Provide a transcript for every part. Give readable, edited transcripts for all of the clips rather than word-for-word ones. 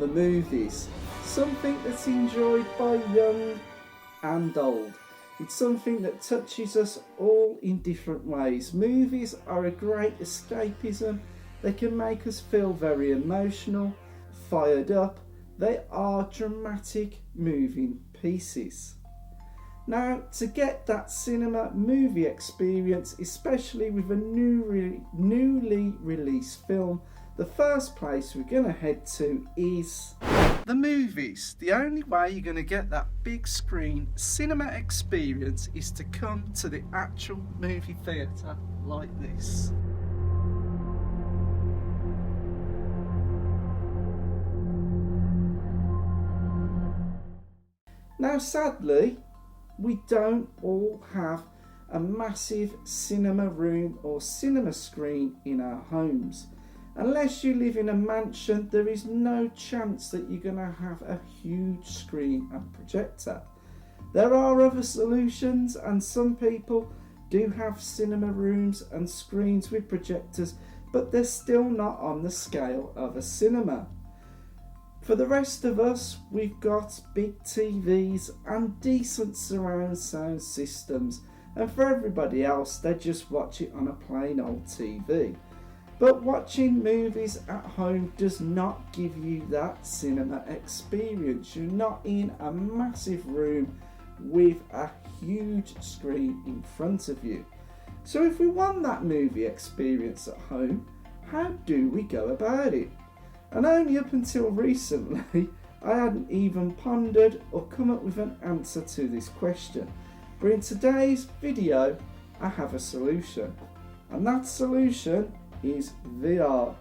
the movies. Something that's enjoyed by young and old. It's something that touches us all in different ways. Movies are a great escapism. They can make us feel very emotional, fired up. They are dramatic, moving pieces. Now, to get that cinema movie experience, especially with a newly released film, the first place we're going to head to is the movies. The only way you're going to get that big screen cinema experience is to come to the actual movie theatre like this. Now, sadly, we don't all have a massive cinema room or cinema screen in our homes. Unless you live in a mansion, there is no chance that you're going to have a huge screen and projector. There are other solutions, and some people do have cinema rooms and screens with projectors, but they're still not on the scale of a cinema. For the rest of us, we've got big TVs and decent surround sound systems, and for everybody else, they just watch it on a plain old TV. But watching movies at home does not give you that cinema experience. You're not in a massive room with a huge screen in front of you. So if we want that movie experience at home, how do we go about it? And only up until recently, I hadn't even pondered or come up with an answer to this question. But in today's video, I have a solution. And that solution is VR.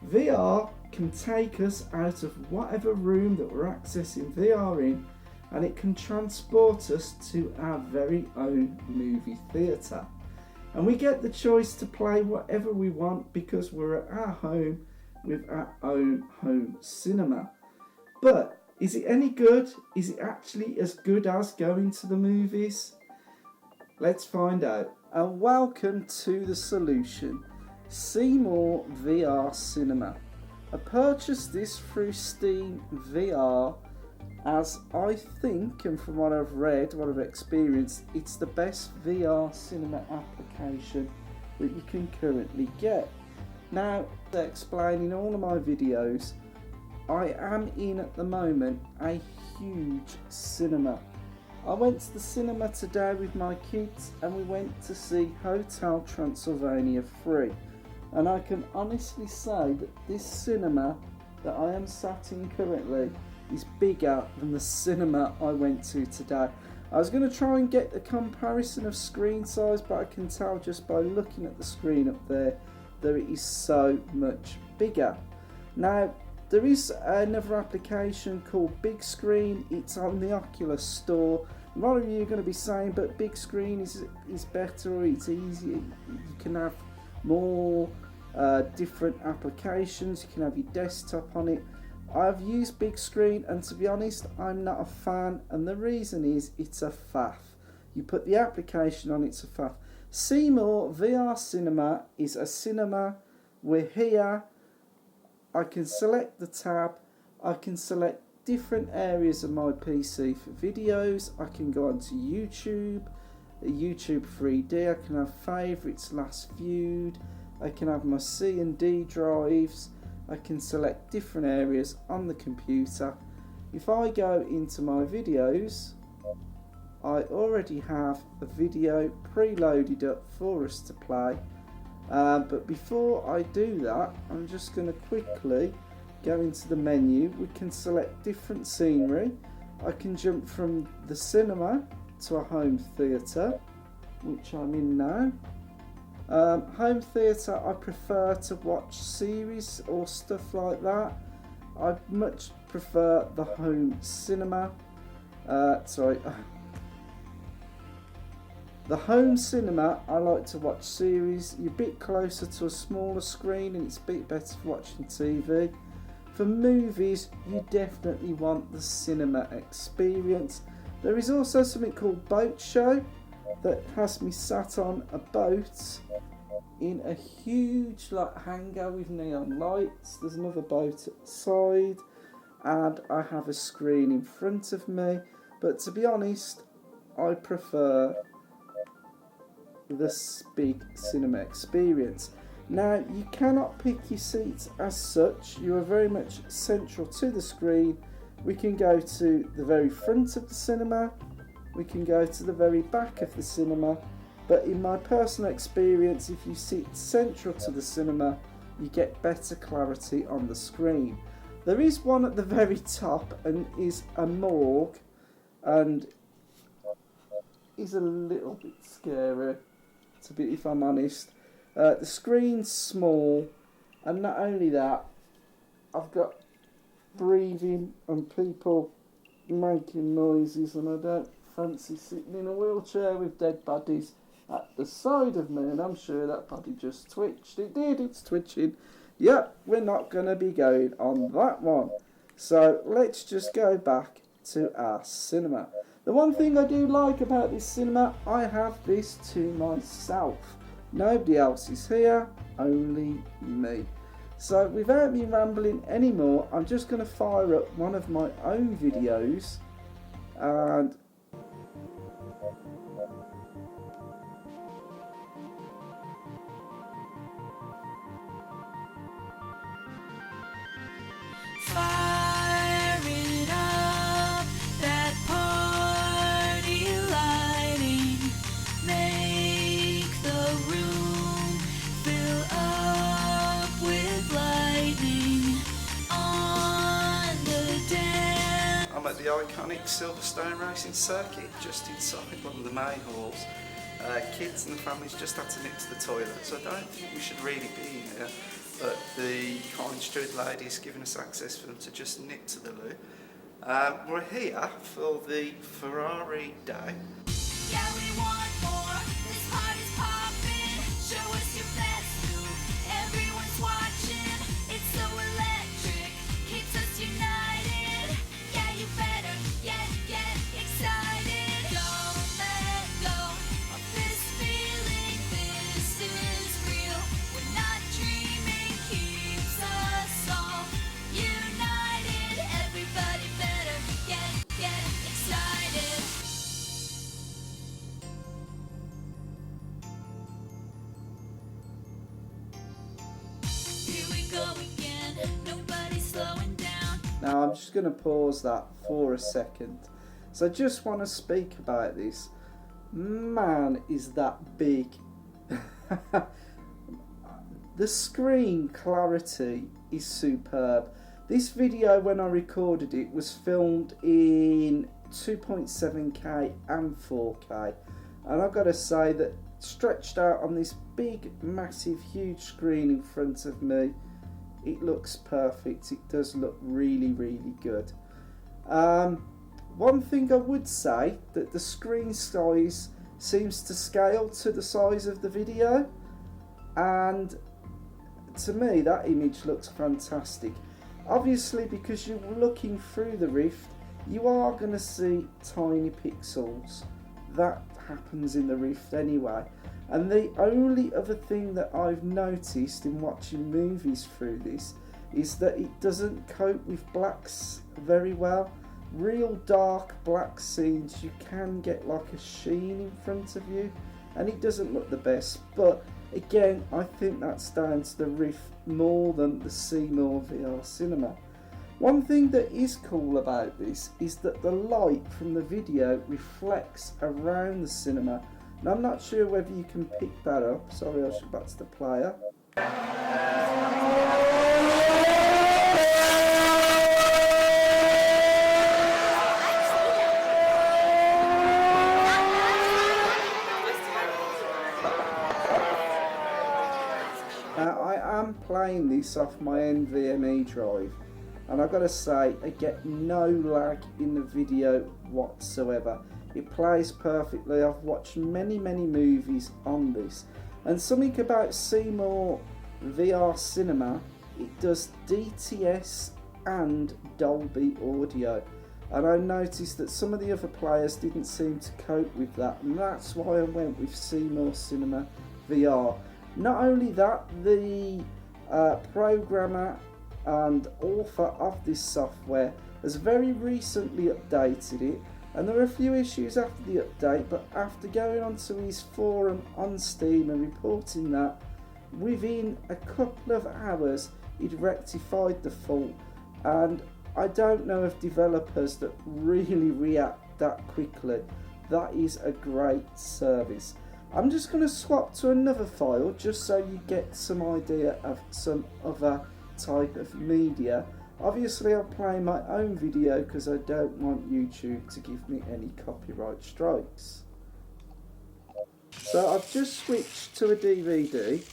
VR can take us out of whatever room that we're accessing VR in, and it can transport us to our very own movie theatre. And we get the choice to play whatever we want because we're at our home with our own home cinema. But is it any good? Is it actually as good as going to the movies? Let's find out. And welcome to the solution, Cmoar VR Cinema. I purchased this through Steam VR as I think, and from what I've read, what I've experienced, it's the best VR cinema application that you can currently get. Now, to explain in all of my videos, I am in at the moment a huge cinema. I went to the cinema today with my kids and we went to see Hotel Transylvania 3. And I can honestly say that this cinema that I am sat in currently is bigger than the cinema I went to today. I was going to try and get the comparison of screen size, but I can tell just by looking at the screen up there that it is so much bigger. Now, there is another application called Big Screen. It's on the Oculus store. A lot of you are going to be saying, but Big Screen is better, it's easier, you can have more different applications, you can have your desktop on it. I've used Big Screen, and to be honest, I'm not a fan, and the reason is it's a faff. You put the application on, it's a faff. Cmoar VR Cinema is a cinema where here I can select the tab, I can select different areas of my PC for videos, I can go onto YouTube 3D, I can have favourites, last viewed, I can have my C and D drives, I can select different areas on the computer. If I go into my videos, I already have a video preloaded up for us to play, but before I do that, I'm just going to quickly go into the menu. We can select different scenery. I can jump from the cinema to a home theatre, which I'm in now. Home theatre, I prefer to watch series or stuff like that. I much prefer the home cinema. The home cinema, I like to watch series. You're a bit closer to a smaller screen and it's a bit better for watching TV. For movies, you definitely want the cinema experience. There is also something called Boat Show that has me sat on a boat in a huge hangar with neon lights. There's another boat at the side. and I have a screen in front of me, but to be honest, I prefer the big cinema experience. Now, you cannot pick your seats as such. You are very much central to the screen. We can go to the very front of the cinema, we can go to the very back of the cinema, but in my personal experience, if you sit central to the cinema, you get better clarity on the screen. There is one at the very top and is a morgue, and is a little bit scary, if I'm honest. The screen's small, and not only that, I've got breathing and people making noises, and I don't fancy sitting in a wheelchair with dead bodies at the side of me, and I'm sure that body just twitched. It did, it's twitching. Yep, we're not going to be going on that one. So let's just go back to our cinema. The one thing I do like about this cinema, I have this to myself. Nobody else is here, only me. So without me rambling anymore, I'm just going to fire up one of my own videos, and fire it up, that party lighting, make the room fill up with lightning on the dance. I'm at the iconic Silverstone racing circuit, just inside one of the main halls. Kids and the families just had to nip to the toilet, so I don't think we should really be in here, but the kind steward lady has given us access for them to just nip to the loo. We're here for the Ferrari day. Yeah, we want more. This party's poppin'. Show us your best move. Everyone's watching. It's so electric. Keeps us united. Yeah, you better get excited. Don't let go of this feeling. This is real. We're not dreaming. Keeps us all united. Everybody better get excited. Here we go again, nobody's slowing down. Now I'm just going to pause that for a second. So I just want to speak about this. Man, is that big. The screen clarity is superb. This video, when I recorded it, was filmed in 2.7K and 4K. And I've got to say that stretched out on this big, massive, huge screen in front of me, it looks perfect. It does look really, really good. One thing I would say, that the screen size seems to scale to the size of the video, and to me that image looks fantastic. Obviously, because you're looking through the Rift, you are going to see tiny pixels. That happens in the Rift anyway. And the only other thing that I've noticed in watching movies through this is that it doesn't cope with blacks very well. Real dark black scenes, you can get like a sheen in front of you, and it doesn't look the best. But again, I think that's down to the Rift more than the Cmoar VR Cinema. One thing that is cool about this is that the light from the video reflects around the cinema. And I'm not sure whether you can pick that up. Sorry, I should go back to the player. Now, I am playing this off my NVMe drive, and I've got to say, I get no lag in the video whatsoever. It plays perfectly. I've watched many movies on this, and something about Cmoar VR Cinema, it does DTS and Dolby audio, and I noticed that some of the other players didn't seem to cope with that, and that's why I went with Cmoar Cinema VR. Not only that, the programmer and author of this software has very recently updated it, and there are a few issues after the update, but after going onto his forum on Steam and reporting that, within a couple of hours he'd rectified the fault. And I don't know of developers that really react that quickly. That is a great service. I'm just going to swap to another file just so you get some idea of some other type of media. Obviously I'm playing my own video because I don't want YouTube to give me any copyright strikes. So I've just switched to a DVD,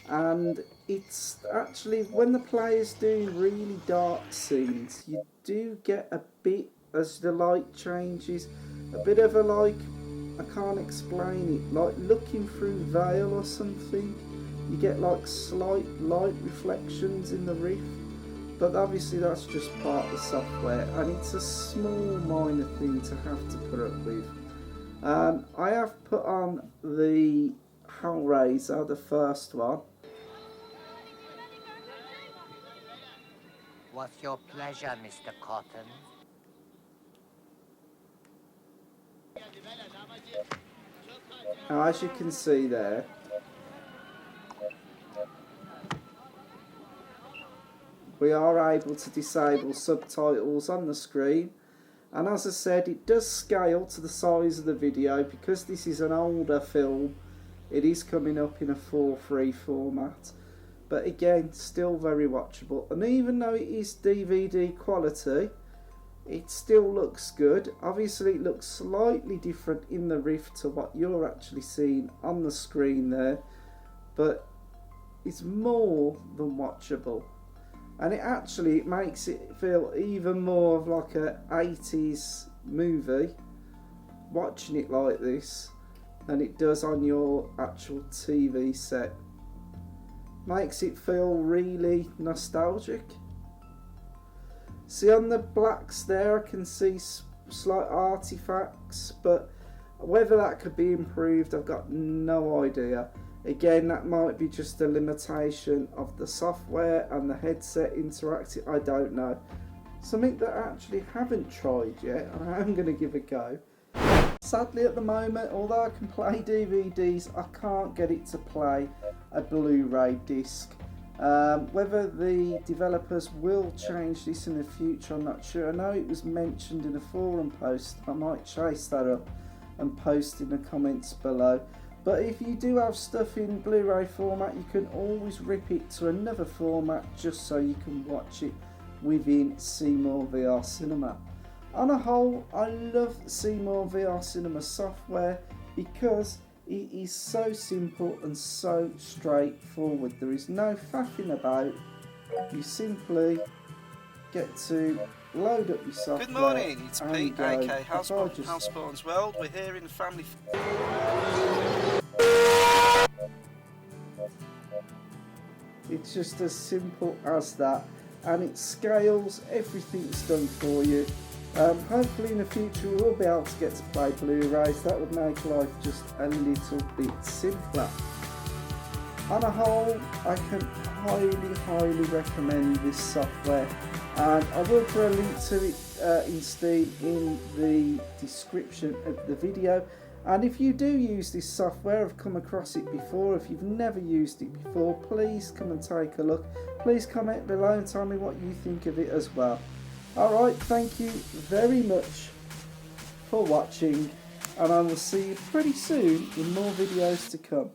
and it's actually, when the player's doing really dark scenes, you do get a bit, as the light changes, a bit of a, like, I can't explain it, like looking through veil or something. You get like slight light reflections in the rift, but obviously that's just part of the software, and it's a small minor thing to have to put up with. I have put on the Hellraiser, the first one. What's your pleasure, Mr. Cotton? Now, as you can see there, we are able to disable subtitles on the screen, and as I said, it does scale to the size of the video. Because this is an older film, it is coming up in a 4:3 format, but again, still very watchable. And even though it is DVD quality, it still looks good. Obviously it looks slightly different in the Rift to what you're actually seeing on the screen there, but it's more than watchable. And it makes it feel even more of like a 80s movie watching it like this than it does on your actual TV set. Makes it feel really nostalgic. See, on the blacks there I can see slight artifacts, but whether that could be improved I've got no idea. Again, that might be just a limitation of the software and the headset interacting, I don't know. Something that I actually haven't tried yet, and I am going to give a go. Sadly at the moment, although I can play DVDs, I can't get it to play a Blu-ray disc. Whether the developers will change this in the future, I'm not sure. I know it was mentioned in a forum post. I might chase that up and post in the comments below. But if you do have stuff in Blu-ray format, you can always rip it to another format just so you can watch it within Cmoar VR Cinema. On a whole, I love Cmoar VR Cinema software because it is so simple and so straightforward. There is no faffing about. You simply get to load up your software. Good morning, it's and Pete, go. aka Housebound's World. We're here in the family. It's just as simple as that, and it scales, everything's done for you. Hopefully in the future we will be able to get to play Blu-rays. That would make life just a little bit simpler. On a whole, I can highly recommend this software, and I will put a link to it in Steam in the description of the video. And if you do use this software, have come across it before, if you've never used it before, please come and take a look. Please comment below and tell me what you think of it as well. Alright, thank you very much for watching, and I will see you pretty soon in more videos to come.